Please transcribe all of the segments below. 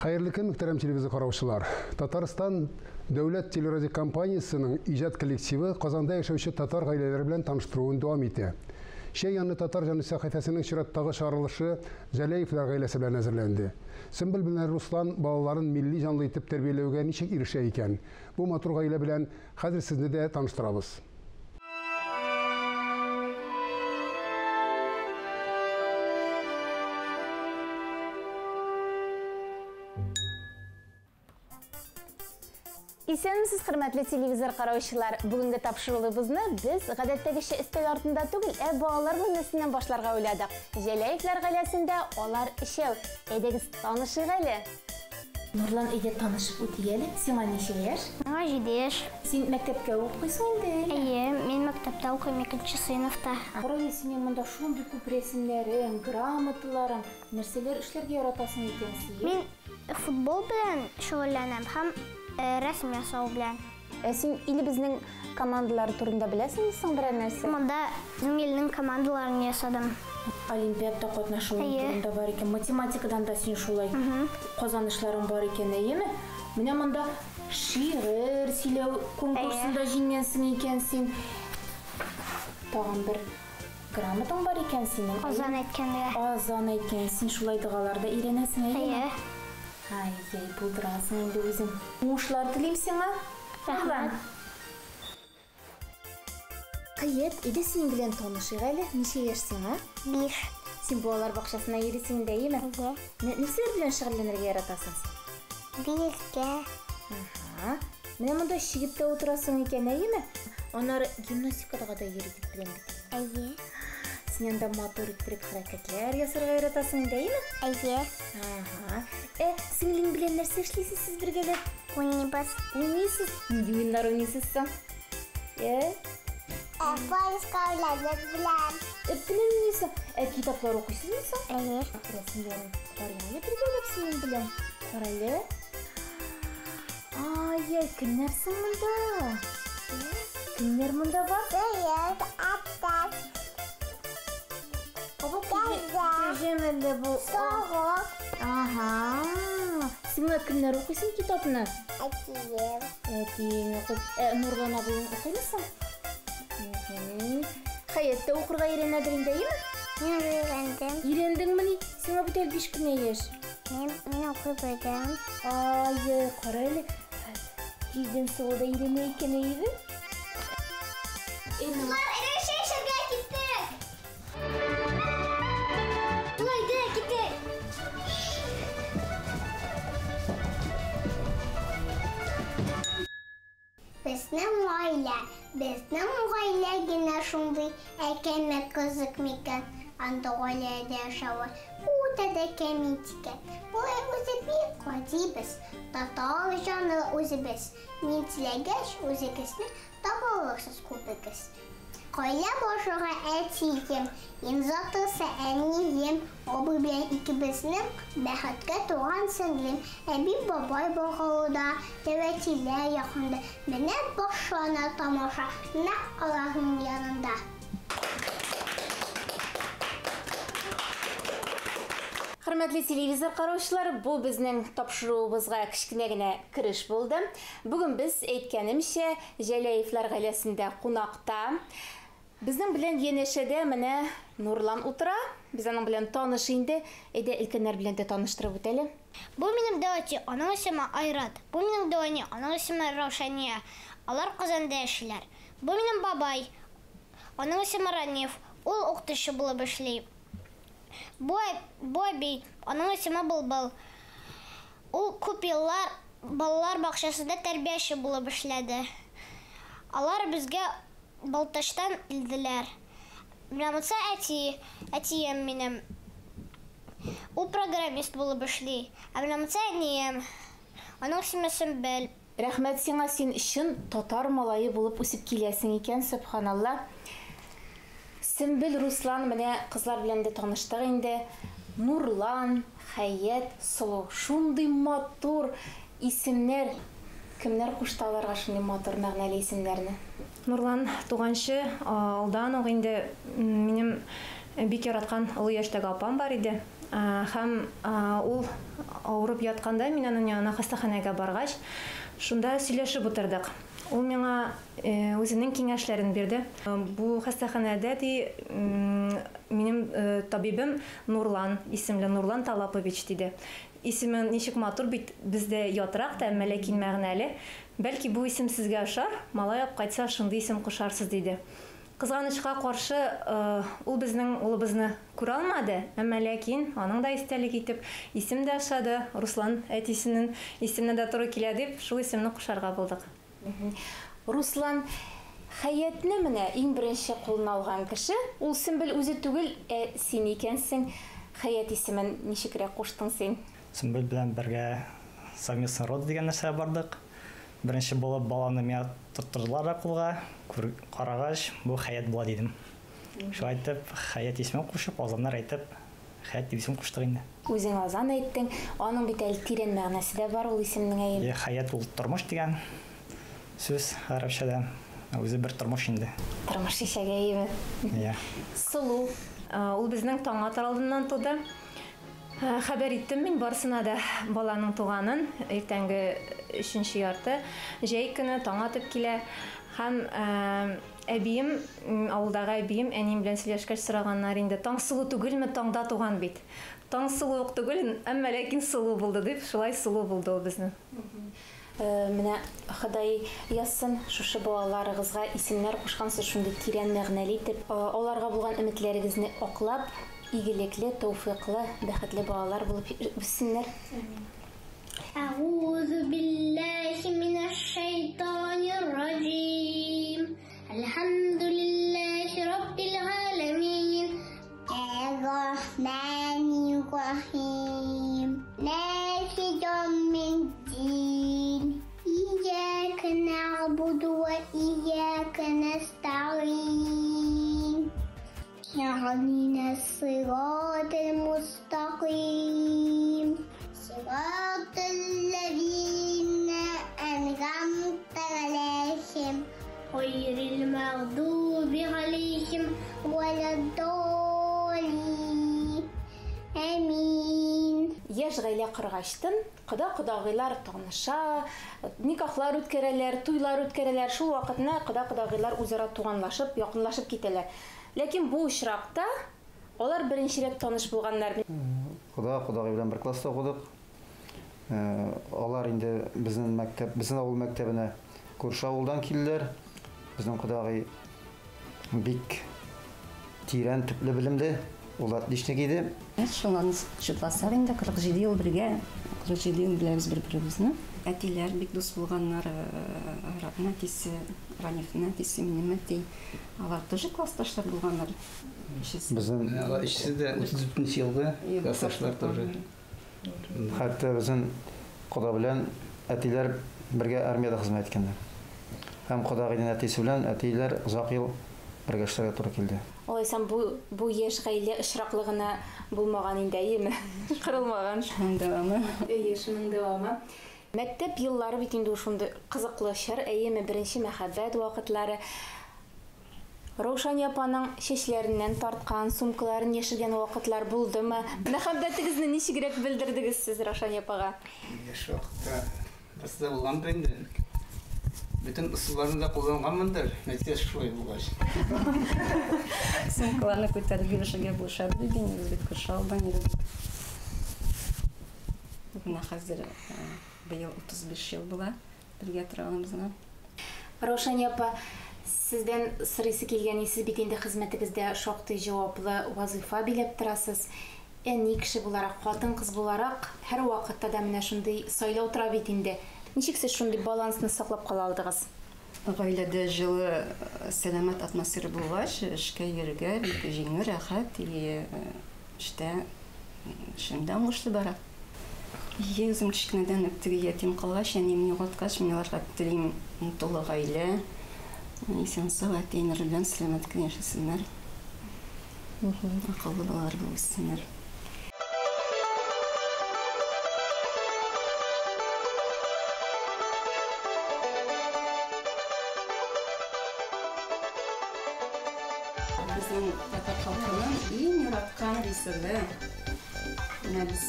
Хайырлы көн, мөхтәрәм телевизор караучылар. Татарстан дәүләт телерадио компаниясының иҗат коллективы Казанда яшәүче татар гаиләләре белән таныштыруын дәвам итә. Шәй янны татар җаны сәхифәсенең чираттагы чыгарылышы Җәләевләр гаиләсе белән әзерләнде. Сөмбел белән Руслан балаларын милли җанлы итеп тәрбияләүгә ничек ирешә икән? Бу матур гаилә белән хәзер сезне дә таныштырабыз. Исәнмесез, хөрмәтле телевизор караучылар. Бүгенге тапшырылыбызны без гадәттәгечә өстәл артында түгел, балалар бүлмәсеннән башларга уйладык. Җәләевләр гаиләсендә алар ишәү. Әйдәгез танышыйк әле. Нурлан, әйдә танышып үтик әле. Сиңа ничә яшь? Аңа 7 яшь. Син мәктәпкә укыйсың инде? Әйе, мин мәктәптә укыйм, 2нче сыйныфта. Карый, синең монда шундый күп рәсемнәрең, грамоталарың, нәрсәләр эшләргә яратасың икән син? Мин футбол белән шөгыльләнәм һәм рәсем ясау белән. Син илебезнең командалары турында беләсеңме соң берәр нәрсә? Монда безнең илнең командаларын ясадым. Олимпиада катнашуың турында бар икән, математикадан да син шулай казанышларың бар икән, әйеме? Менә монда шигырь сөйләү конкурсында җиңгәнсең икән син. Тагын бер грамотаң бар икән синең. Азан әйткәндә. Азан әйткән, син шулай дәгаларда өйрәнәсең, әйеме? Әйе. Ай-яй, булдырасың инде үзең. Уңышлар телим сиңа. Рәхмәт. Кыят, иде синең белән танышыйк әле. Ничә яшь сиңа? 5. Син балалар бакчасына йөрисең дә, әйеме? Әйе. Нәрсәләр белән шөгыльләнергә яратасың син? Бизгә. Аха. Менә монда чигеп тә утырасың икән, әйеме? Аннары гимнастикага да йөридек белән бит. Әйе. Син анда матур иттереп хәрәкәтләр ясарга яратасың да, әйеме? Әйе. Аха. Сеңлең белән нәрсә эшлисез сез бергәләп? Уйныйбыз. Уйныйсыз? Нинди уеннар уйныйсыз соң? Поиска белән. Белән уйныйсың? Китаплар укыйсызмы соң? Әйе. Рәсемнәрен карыйм бергәләп синең белән. Каралы. Ай, кемнәр соң монда? Кемнәр монда бар? Әйе. Кәҗәмәле бу. Соғып. Ага. Сиңа кемнәр укыйсың китапны? Әтием. Әтиң укып, Нурлан абыйың укыймысың? Хаятта укырга өйрәнәдер инде, әйеме? Мин өйрәндем. Өйрәндеңме ни? Сиңа бит 5 кенә яшь. Мин укый белдем. Ай, кара әле. Килден сода өйрәнә икән әйе. Эрешешергә киттек. Лайда киттек. Безнең гаилә генә шундый әкәмә кызык микән. Анда гаиләдә яшәү үтә дә кәмит икән. Болай үзе бик гадибез. Татар җаны үзебез. Мин теләгәч үзегезне табалыксыз күпегез. Гаилә башлыгы әтием, имзатысы әнием, абый белән икебезнең бәхеткә туган сеңлем, әби бабай багылда, тәвәкилә якында. Менә башлана тамаша, нәкъ Аллаһның янында. Хөрмәтле телевизор караучылар, бу безнең тапшыруыбызга кичкенә генә кириш булды. Бүген без әйткәнемчә Җәләевләр гаиләсендә кунакта. Безнең белән янәшәдә менә Нурлан утыра. Без аның белән таныш инде. Әйдә өлкәннәр белән дә таныштырып үтәле. Бу минем дәүти, аның исеме Айрат. Бу минем дәүни, аның исеме Раушания. Алар Казанда яшиләр. Бу минем бабай. Аның исеме Раниф. Ул укытучы булып эшли. Бой, аның исеме Былбыл. Ул күп еллар балалар бакчасында тәрбияче булып эшләде. Алар безгә Балташтан килделәр. Менә әтием минем. Ул программист булып эшли. Менә әнием. Аның исеме Сөмбел. Рәхмәт сиңа, син өчен татар малае булып үсеп киләсең икән, субханалла. Сөмбел, Руслан менә кызлар белән дә таныштык инде. Нурлан, Хаят, Сылу, шундый матур исемнәр. Кемнәр кушты аларга шундый матур мәгънәле исемнәрне? Нурлан туганчы, алдан ук инде минем бик яраткан олы яшьтәге апам бар иде. Һәм ул авырып ятканда мин аның янына хастаханәгә баргач, шунда сөйләшеп утырдык. Ул миңа үзенең киңәшләрен бирде. Бу хастаханәдә минем табибым Нурлан, исемле Нурлан Талапович диде. Исеме ничек матур бит, бездә ятрак та, ләкин мәгънәле. Бәлки бу исем сезгә ошар, малай кайтса шундый исем кушарсыз диде. Кызганычка каршы, ул безнең улыбызны күрә алмады, ләкин аның да истәлек итеп исем дә ошады, Руслан әтисенең исеменә дә туры килә дип, шул исемне кушарга булдык. Руслан Хаятны менә иң беренче кулына алган кеше, ул Сөмбел үзе түгел, син икәнсең. Хаят исемен ничекрәк куштың син? Сөмбел белән бергә совместный род дигән нәрсәгә бардык. Беренче булып баланы миңа тоттырдылар кулга, карагач, бу Хаят була дидем. Шулай әйтеп, Хаят исемен кушып, азаннар әйтеп, Хаят дип исем куштык инде. Үзең азан әйттең, аның бит әле тирән мәгънәсе дә бар ул исемнең әйе. Хаят ул тормыш дигән сүз гарәпчәдә. Үзе бер тормыш инде. Тормыш ишәгәйме? Сылу. Ул безнең таң атар алдыннан туды. Хәбәр иттем мин барсына да баланың туганын. Иртәнге 3нче ярты җәй көне таң атып килә. Һәм әбием, авылдагы әбием, әнием белән сөйләшкәч сораганнар инде, Таңсылу түгелме, таңда туган бит. Таңсылу ук түгел, ләкин сылу булды дип, шулай сылу булды ул безнең. Менә Ходай язсын, шушы балаларыгызга исемнәр кушкансыз шундый тирән мәгънәле итеп, аларга булган өметләрегезне аклап, игелекле, тәүфыйклы, бәхетле балалар булып үссеннәр. Аузу биллахи минаш шайтанир раҗим. Алхамдулиллахи раббил аламин. Ар-рахманир рахим. Малики йомиддин. Iyaka na'budu wa iyaka nasta'in. اهدنا الصراط المستقيم صراط الذين أنعمت عليهم غير المغضوب عليهم ولا الضالين آمين. Яшь гаилә кыргачтын, кода-кодагыйлар таныша, никахлар үткәрәләр, туйлар үткәрәләр. Шул вакытны кода-кодагыйлар үзара туганлашып, якынлашып китәләр. Ләкин бу очракта алар беренчерәк таныш булганнар. Кода-кодагый белән бер класста укыдык. Алар инде безнең мәктәп, безнең авыл мәктәбенә күрше авылдан килделәр. Безнең кодагый бик тирән төпле белемле, ул отличник иде. Шуннан чытласак инде 47 ел бергә, 47 ел беләбез бер-беребезне. Әтиләр бик дус булганнар, Ратнатисе, Ранифнатисе, Минемәти. Алар тоже классташлар булганнар. Безнең Икесе дә 34 елда классташлар тоже. Хәтта безнең кода белән әтиләр бергә армиядә хезмәт иткәннәр. Һәм кодагыйның әтисе белән әтиләр озак ел бергә эшләргә туры килде. Алайсам бу яшь гаилә очраклыгына булмаган инде, әйеме? Кырылмаган. Шуның дәвамы. Шуның дәвамы. Мәктәп еллары бит инде шундый кызыклы чор, әйеме, беренче мәхәббәт вакытлары. Раушан апаның чәчләреннән тарткан, сумкаларын яшергән вакытлар булдымы? Мәхәббәтегезне ничегрәк белдердегез сез Раушан апага? Яшь вакытта бездә булган инде. Bütün ысулларны да кулланганмындыр. Нәтиҗә шулай булгач. Сумкаларны күтәреп йөришегә булышады диген, бит кышалдан иде. Менә хәзер быел 35 ел була бергә торганыбызга. Раушан апа, сездән сорыйсы килгән, сез бит инде хезмәтегездә шактый җаваплы вазифа биләп торасыз. Әни кеше буларак, хатын-кыз буларак, һәр вакытта да менә шундый сайлау тора бит инде. Ничек сез шундый балансны саклап кала алдыгыз? Гаиләдә җылы, сәламәт атмосфера булгач, эшкә йөрергә бик җиңел, рәхәт, эштә эшемдә уңышлы бара. Үзем кечкенәдән үк теге ятим калгач, әнием югалткач, мин аларга телим тулы гаилә, исән-сау әтиләр белән сәламәт кенә яшәсеннәр. Акыллы балалар булсыннар. Безнең татар халкының иң яраткан ризыгы Менә без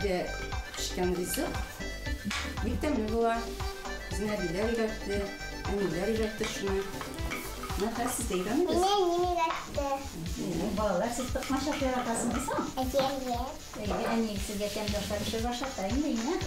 дә пешкән ризык. Бик тәмле була. Безнең әбиләр өйрәтте, әниләр өйрәтте шуны. Менә сез дә өйрәнегез. Мине өйрәтте. Балалар, сез токмач яратасыңыз соң? Әйе. Әни сезгә тәмле ашлар пешереп ашата инде.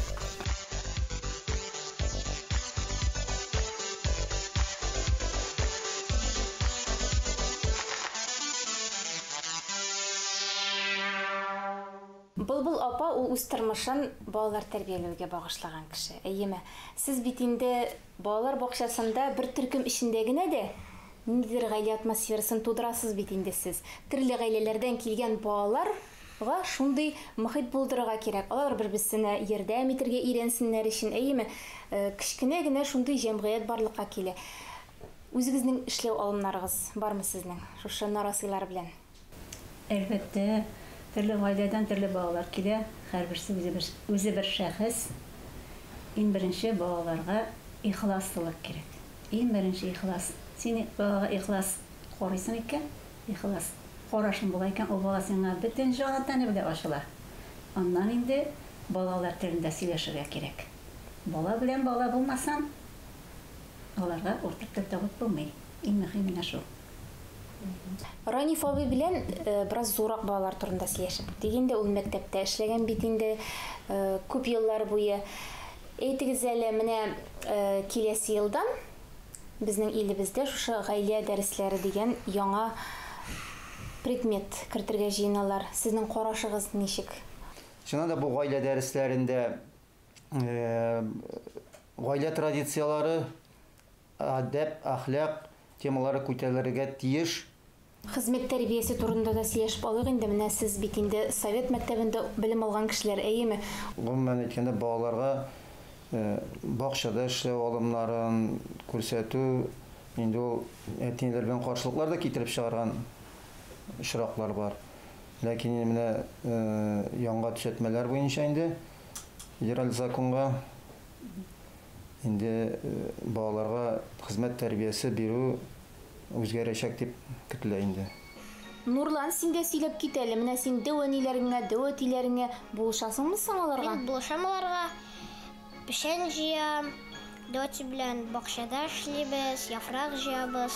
Былбыл апа ул үз тормышын балалар тәрбияләүгә багышлаган кеше. Әйеме, сез бит инде балалар бакчасында бер төркем эчендә генә дә ниндидер гаилә атмосферасын тудырасыз бит инде сез. Төрле гаиләләрдән килгән балаларга шундый мөхит булдырырга кирәк. Алар бер-берсенә ярдәм итәргә өйрәнсеннәр өчен. Әйеме, кичкенә генә шундый җәмгыять барлыкка килә. Үзегезнең эшләү алымнарыгыз бармы сезнең шушы нарасыйлар белән? Әлбәттә, төрле гаиләдән төрле балалар килә. Һәрберсе үзе бер шәхес. Иң беренче балаларга ихласлык кирәк. Иң беренче ихлас. Син балага ихлас карыйсың икән, ихлас карашың була икән, ул бала сиңа бөтен җанатан белән ачыла. Аннан инде балалар телендә сөйләшергә кирәк. Бала белән бала булмасаң, аларга уртак тел табып булмый. Иң мөһиме шул. Раниф абый белән бераз зурак балалар турында сөйләшеп дигәндә ул мәктәптә эшләгән бит инде күп еллар буе. Әйтегез әле, менә киләсе елдан безнең илебездә шушы гаилә дәресләре дигән яңа предмет кертергә җыеналар. Сезнең карашыгыз ничек? Шуңа да бу гаилә дәресләрендә гаилә традициялары, адәп, әхлак темалары күтәрелергә тиеш. Хезмәт тәрбиясе турында да сөйләшеп алыйк инде. Менә сез бит инде совет мәктәбендә белем алган кешеләр, әйеме? Гомумән әйткәндә, балаларга бакчада эшләү алымнарын күрсәтү, инде ул әтиләр белән каршылыклар да китереп чыгарган очраклар бар. Ләкин менә яңа төзәтмәләр буенча инде федераль законга инде балаларга хезмәт тәрбиясе бирү үзгәрәчәк дип көтелә инде. Нурлан, син дә сөйләп кит әле. Менә син дәвәниләреңә, дәвәтиләреңә булышасыңмы соң аларга? Мин булышам аларга. Пешән җыям, дәвәти белән бакчада эшлибез, яфрак җыябыз.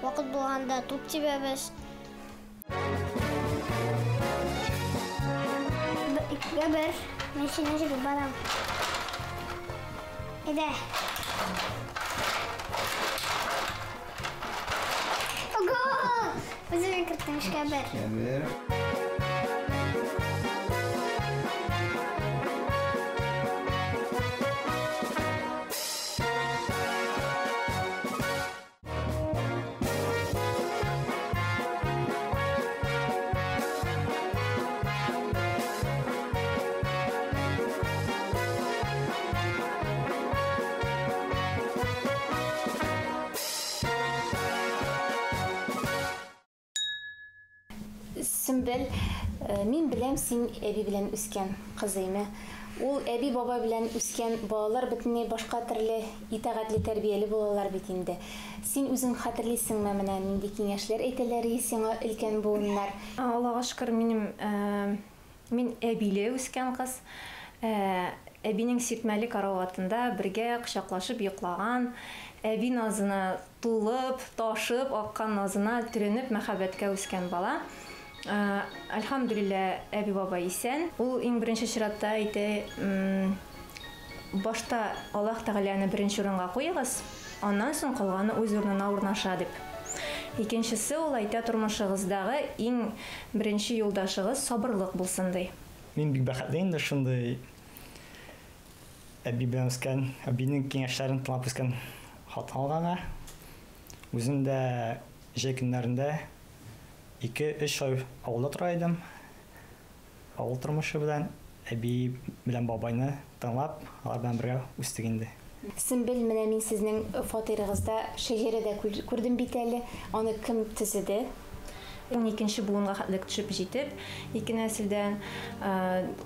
Вакыт булганда туп тибәбез. Габер, мен сине җыгып барам. Иде. Өзүңө кирттиң Габер. Сөмбел, мин беләм син әби белән үскән кызыймы. Ул әби баба белән үскән балалар бөтенләй башка төрле итәгатьле тәрбияле булалар бит инде. Син үзең хәтерлисеңме менә нинди киңәшләр әйтәләр сиңа өлкән буыннар? Аллага шөкер, мин әбиле үскән кыз. Әбинең сиртмәле караватында бергә кочаклашып йоклаган, әби назына тулып, ташып, аккан назына төренеп мәхәббәткә үскән бала. Әлхәмдүлиллә, әби баба исән. Ул иң беренче чиратта әйтә, башта Аллаһ Тәгаләне беренче урынга куегыз, аннан соң калганы үз урынына урнаша дип. Икенчесе ул әйтә, тормышыгыздагы иң беренче юлдашыгыз сабырлык булсын ди. Мин бик бәхетле инде шундый әби белән үскән, әбинең киңәшләрен тыңлап үскән хатын алганга. Үзем дә җәй көннәрендә 2-3 ай авылда тора идем. Авыл тормышы белән әби белән бабайны тыңлап, алар белән бергә үстек инде. Сөмбел, менә мин сезнең фатирыгызда шәҗәрәдә күрдем бит әле. Аны кем төзеде? 12-нче буынга хәтлек төшеп җитеп, ике нәселдән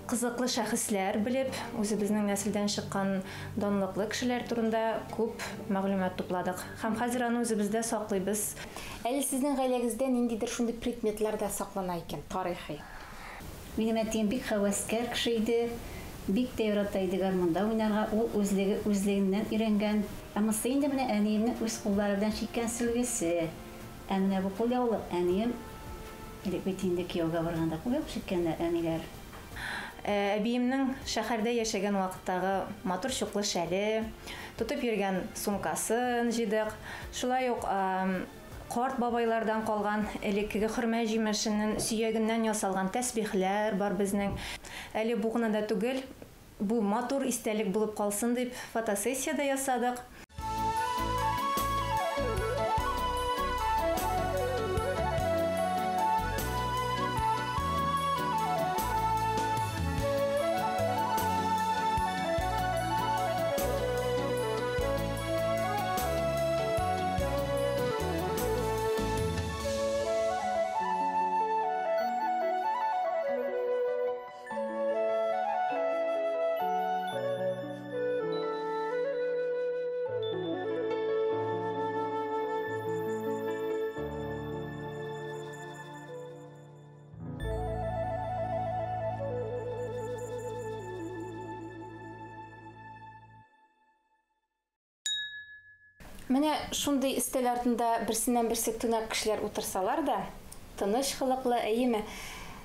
кызыклы шәхесләр белеп, үзебезнең нәселдән чыккан данлыклы кешеләр турында күп мәгълүмат тупладык. Һәм хәзер аны үзебездә саклыйбыз. Әле сезнең гаиләгездә ниндидер шундый предметлар да саклана икән, тарихи? Минем әтием бик хәвәскәр кеше иде. Бик тә ярата иде гармунда уйнарга. Ул үзлегеннән өйрәнгән. Әмма инде менә әниемнең үз куллары белән чиккән сөлгесе. Әнә бу кулъяулык әнием элек бит инде кияүгә барганда кулъяулык чиккәннәр әниләр. Әбиемнең шәһәрдә яшәгән вакыттагы матур чуклы шәле, тотып йөргән сумкасын җыйдык. Шулай ук карт бабайлардан калган элеккеге хөрмә җимешенең сөягеннән ясалган тәсбихләр бар безнең. Әле бу гына да түгел, бу матур истәлек булып калсын дип фотосессия да ясадык. Менә шундый истәл артында берсеннән-берсе төнәк кешеләр утырсалар да, тыныч хылыклы, әйеме,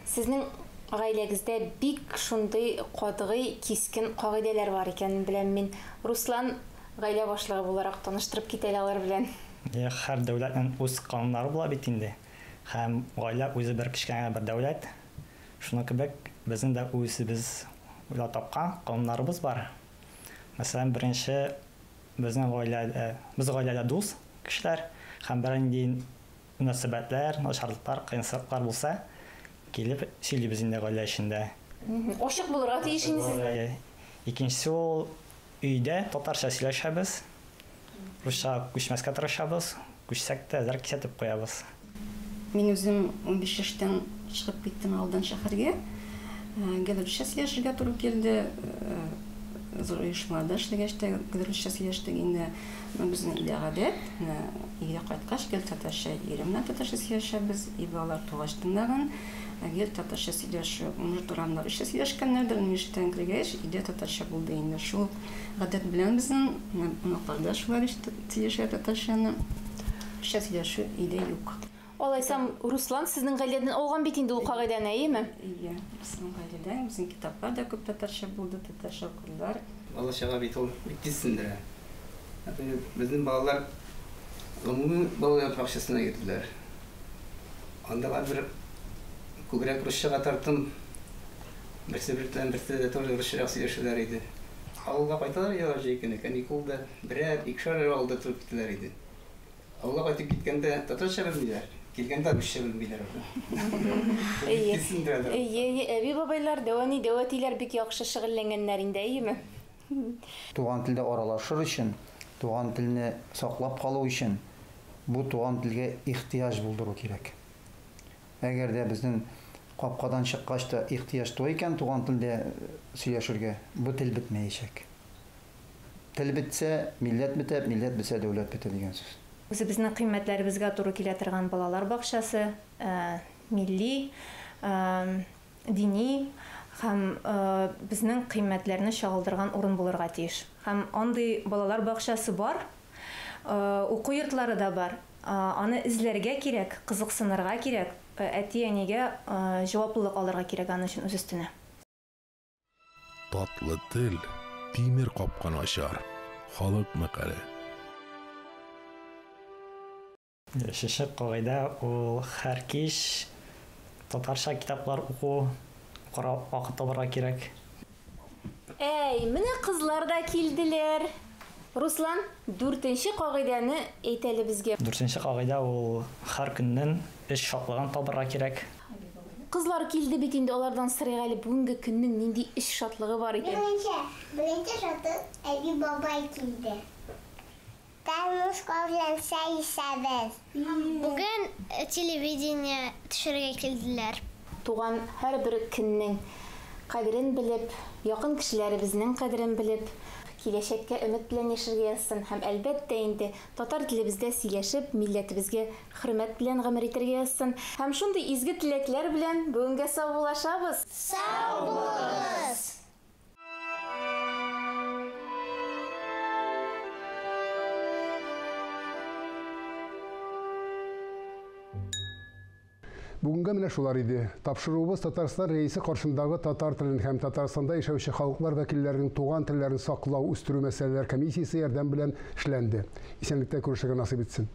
сезнең гаиләгездә бик шундый катгый, кискен кагыйдәләр бар икәнен беләм мин. Руслан гаилә башлыгы буларак таныштырып китә алар белән. Һәр дәүләтнең үз кануннары була бит инде. Һәм гаилә үзе бер кичкән бер дәүләт. Шуның кебек безнең дә үзебез уйлап тапкан кануннарыбыз бар. Мәсәлән, беренче безнең гаиләдә дус кешеләр һәм бернинди мөнәсәбәтләр, начарлыклар, кыенчылыклар булса, килеп сөйлибез инде гаилә эчендә. Ачык булырга тиешсез. Икенчесе ул өйдә татарча сөйләшәбез. Русча күчмәскә тырышабыз. Күчсәк тә әзер кисәтеп куябыз. Мин үзем 15 яшьтән чыгып киттем алдан шәһәргә. Гәлүчә сөйләшергә туры килде. Зур оешмада эшләгәч тә гәлүчә сөйләштек инде. Безнең илдә гадәт, өйгә кайткач гел татарча иремнән татарча сөйләшәбез. Балалар тугач тыңлаган. Гел татарча сөйләшү, мужтураннар өчен сөйләшкәннәрдер, ништән кергәч, өйдә татарча булды инде. Шул гадәт белән безнең кунакларда шулар сөйләшә татарчаны. Сөйләшү өйдә юк. Алайсам, Руслан сезнең гаиләдән алган бит инде ул кагыйдәне, әйеме? Иә, безнең гаиләдән безнең китаплар да күп татарча булды, татарча укырлар. Бала-чага бит ул бик тиз сеңдерә. Безнең балалар гомуми балалар бакчасына киттеләр. Анда бер күбрәк русчага тартым. Берсе дә тоже русча сөйләшәләр иде. Авылга кайталар ялар җәйкене, каникулда берәр, икешәр авылда турып киттеләр иде. Авылга кайтып киткәндә татарча белмиләр. Килгәндә русча белмиләр. Әби бабайлар, дәватиләр бик яхшы шөгыльләнгәннәр инде, әйеме? Туган телдә аралашыр өчен, туган телне саклап калу өчен бу туган телгә ихтыяҗ булдыру кирәк. Әгәр дә безнең капкадан чыккач та ихтыяҗ туй икән туган телдә сөйләшергә, бу тел бетмәячәк. Тел бетсә, милләт бетә, милләт бетсә, дәүләт бетә дигән сүз. Үзебезнең кыйммәтләребезгә туры килә торган балалар бакчасы, милли, дини һәм безнең кыйммәтләрне чагылдырган урын булырга тиеш. Һәм андый балалар бакчасы бар, уку йортлары да бар. Аны эзләргә кирәк, кызыксынырга кирәк, әти-әнигә җаваплылык алырга кирәк аны өчен үз өстенә. Татлы тел тимер капканы ачар. Халык мәкале. Шеше кагыйдә ул һәр кич татарча китаплар уку, карап вакыт табарга кирәк. Әй, менә кызлар да килделәр. Руслан, 4нче кагыйдәне әйт әле безгә. 4нче кагыйдә ул һәр көннән эш шатлыгын табарга кирәк. Кызлар килде бит инде, алардан сорыйга әле бүгенге көннең нинди эш шатлыгы бар икән. Беренче шатлык әби бабай килде. Тармушка белән чәй эчәбез. Бүген телевидение төшерергә килделәр. Туган һәр бер көннең кадерен белеп, якын кешеләребезнең кадерен белеп, киләчәккә өмет белән яшәргә язсын һәм әлбәттә инде татар телебездә сөйләшеп, милләтебезгә хөрмәт белән гомер итәргә язсын. Һәм шундый изге теләкләр белән бүгенгә саубуллашабыз. Сау булыгыз! Бүгінгі менә шулар иде. Тапшыруыбыз Татарстан рейсы каршындагы татар телен һәм Татарстанда яшәүче халыклар вәкилләренең туган телләрен саклау, үстерү мәсьәләләр комиссиясе ярдәм белән эшләнде. Исәнлектә күрешергә насыйп итсен.